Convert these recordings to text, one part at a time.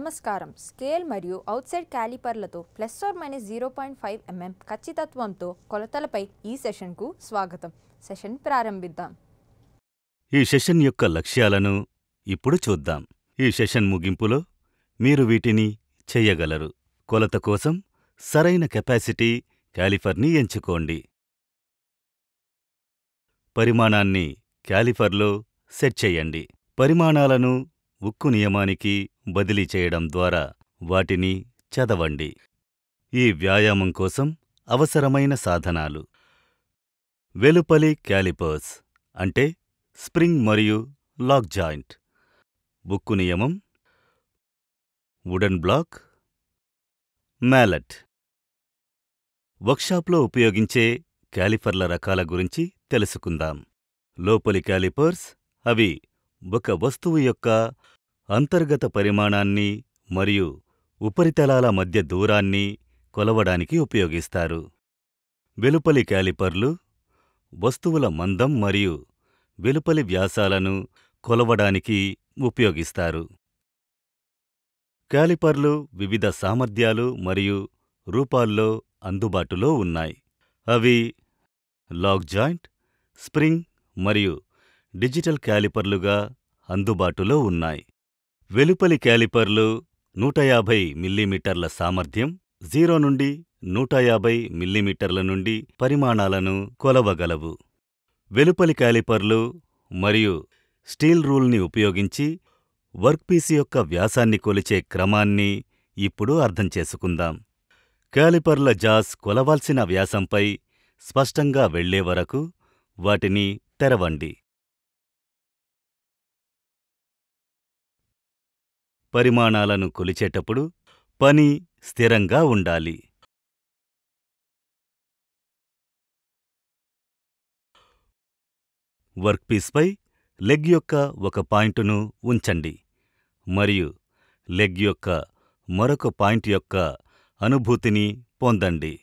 నమస్కారం. స్కేల్ మరియు outside క్యాలిపర్లతో +/- 0.5 mm ఖచ్చితత్వంతో కొలతలపై ఈ సెషన్కు స్వాగతం. సెషన్ ప్రారంభిద్దాం. ఈ సెషన్ యొక్క లక్ష్యాలను ఇప్పుడు చూద్దాం. ఈ సెషన్ ముగింపులో మీరు వీటిని చెయ్యగలరు. కొలత కోసం సరైన కెపాసిటీ క్యాలిపర్ని ఎంచుకోండి. పరిమాణాన్ని క్యాలిపర్లో సెట్ చెయ్యండి. పరిమాణాలను ఉక్కు నియమానికి బదిలీ చేయడం ద్వారా వాటిని చదవండి. ఈ వ్యాయామం కోసం అవసరమైన సాధనాలు: వెలుపలి క్యాలిపర్స్ అంటే స్ప్రింగ్ మరియు లాక్ జాయింట్, ఉక్కు నియమం, వుడెన్ బ్లాక్, మ్యాలెట్. వర్క్షాప్లో ఉపయోగించే క్యాలిపర్ల రకాల గురించి తెలుసుకుందాం. లోపలి క్యాలిపర్స్ అవి ఒక వస్తువు యొక్క అంతర్గత పరిమాణాన్ని మరియు ఉపరితలాల మధ్య దూరాన్ని కొలవడానికి ఉపయోగిస్తారు. వెలుపలి క్యాలిపర్లు వస్తువుల మందం మరియు వెలుపలి వ్యాసాలను కొలవడానికి ఉపయోగిస్తారు. క్యాలిపర్లు వివిధ సామర్థ్యాలు మరియు రూపాల్లో అందుబాటులో ఉన్నాయి. అవి లాక్ జాయింట్, స్ప్రింగ్ మరియు డిజిటల్ క్యాలిపర్లుగా అందుబాటులో ఉన్నాయి. వెలుపలి క్యాలిపర్లు 150 మిల్లీమీటర్ల సామర్థ్యం, 0 నుండి 150 మిల్లీమీటర్ల నుండి పరిమాణాలను కొలవగలవు. వెలుపలి క్యాలిపర్లు మరియు స్టీల్ రూల్ని ఉపయోగించి వర్క్పీస్ యొక్క వ్యాసాన్ని కొలిచే క్రమాన్ని ఇప్పుడు అర్థం చేసుకుందాం. క్యాలిపర్ల జాస్ కొలవాల్సిన వ్యాసంపై స్పష్టంగా వెళ్లే వరకు వాటిని తెరవండి. పరిమాణాలను కొలిచేటప్పుడు పని స్థిరంగా ఉండాలి. వర్క్పీస్పై లెగ్ యొక్క ఒక పాయింటును ఉంచండి మరియు లెగ్ యొక్క మరొక పాయింట్ యొక్క అనుభూతిని పొందండి.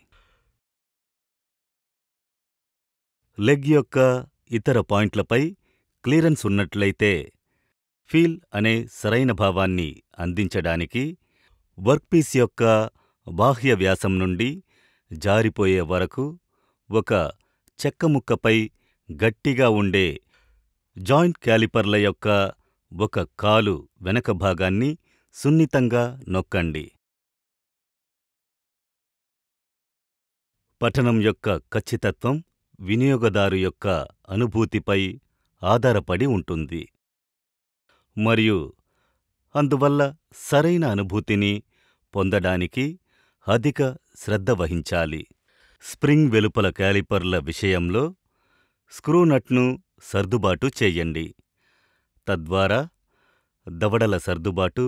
లెగ్ యొక్క ఇతర పాయింట్లపై క్లియరెన్స్ ఉన్నట్లయితే ఫీల్ అనే సరైన భావాన్ని అందించడానికి వర్క్పీస్ యొక్క బాహ్య వ్యాసం నుండి జారిపోయే వరకు ఒక చెక్క ముక్కపై గట్టిగా ఉండే జాయింట్ క్యాలిపర్ల యొక్క ఒక కాలు వెనక భాగాన్ని సున్నితంగా నొక్కండి. పఠనం యొక్క ఖచ్చితత్వం వినియోగదారు యొక్క అనుభూతిపై ఆధారపడి ఉంటుంది మరియు అందువల్ల సరైన అనుభూతిని పొందడానికి అధిక శ్రద్ధ వహించాలి. స్ప్రింగ్ వెలుపల క్యాలిపర్ల విషయంలో స్క్రూనట్ను సర్దుబాటు చెయ్యండి. తద్వారా దవడల సర్దుబాటు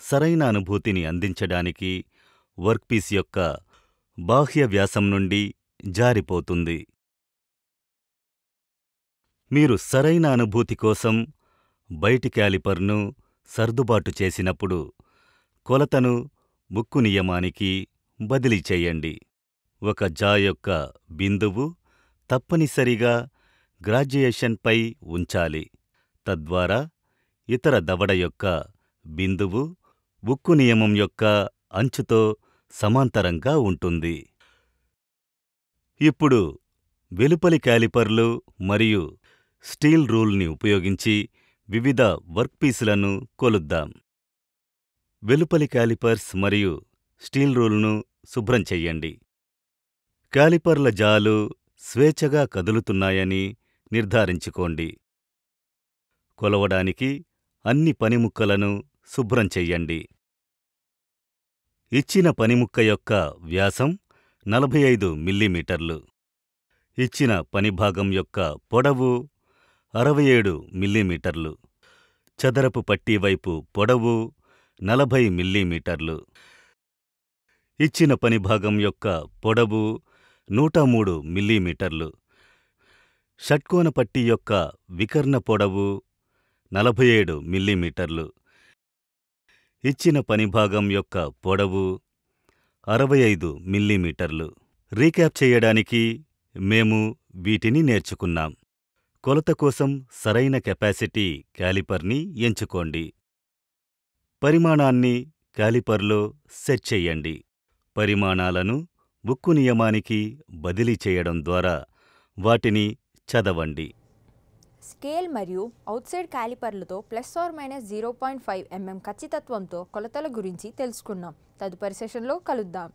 సరైన అనుభూతిని అందించడానికి వర్క్పీస్ యొక్క బాహ్య వ్యాసం నుండి జారిపోతుంది. మీరు సరైన అనుభూతి కోసం బయటి క్యాలిపర్ను సర్దుబాటు చేసినప్పుడు కొలతను ఉక్కు నియమానికి బదిలీ చెయ్యండి. ఒక జా యొక్క బిందువు తప్పనిసరిగా గ్రాడ్యుయేషన్పై ఉంచాలి. తద్వారా ఇతర దవడ యొక్క బిందువు ఉక్కు నియమం యొక్క అంచుతో సమాంతరంగా ఉంటుంది. ఇప్పుడు వెలుపలి క్యాలిపర్లు మరియు స్టీల్ రూల్ని ఉపయోగించి వివిధ వర్క్పీసులను కొలుద్దాం. వెలుపలి క్యాలిపర్స్ మరియు స్టీల్ రూల్ను శుభ్రం చెయ్యండి. క్యాలిపర్ల జాలు స్వేచ్ఛగా కదులుతున్నాయని నిర్ధారించుకోండి. కొలవడానికి అన్ని పనిముక్కలను శుభ్రం చెయ్యండి. ఇచ్చిన పనిముక్క యొక్క వ్యాసం 45 మిల్లీమీటర్లు. ఇచ్చిన పనిభాగం యొక్క పొడవు 67 మిల్లీమీటర్లు. చదరపు పట్టీ వైపు పొడవు 40 మిల్లీమీటర్లు. ఇచ్చిన పనిభాగం యొక్క పొడవు 103 మిల్లీమీటర్లు. షట్కోణ పట్టీ యొక్క వికర్ణ పొడవు 47 మిల్లీమీటర్లు. ఇచ్చిన పనిభాగం యొక్క పొడవు 65 మిల్లీమీటర్లు. రీక్యాప్ చేయడానికి మేము వీటిని నేర్చుకున్నాం. కొలత కోసం సరైన కెపాసిటీ క్యాలిపర్ని ఎంచుకోండి. పరిమాణాన్ని కాలిపర్లో సెట్ చెయ్యండి. పరిమాణాలను ఉక్కు నియమానికి బదిలీ చేయడం ద్వారా వాటిని చదవండి. స్కేల్ మరియు అవుట్సైడ్ క్యాలిపర్లతో +/- 0.5 mm ఖచ్చితత్వంతో కొలతల గురించి తెలుసుకున్నాం. తదుపరి సెషన్లో కలుద్దాం.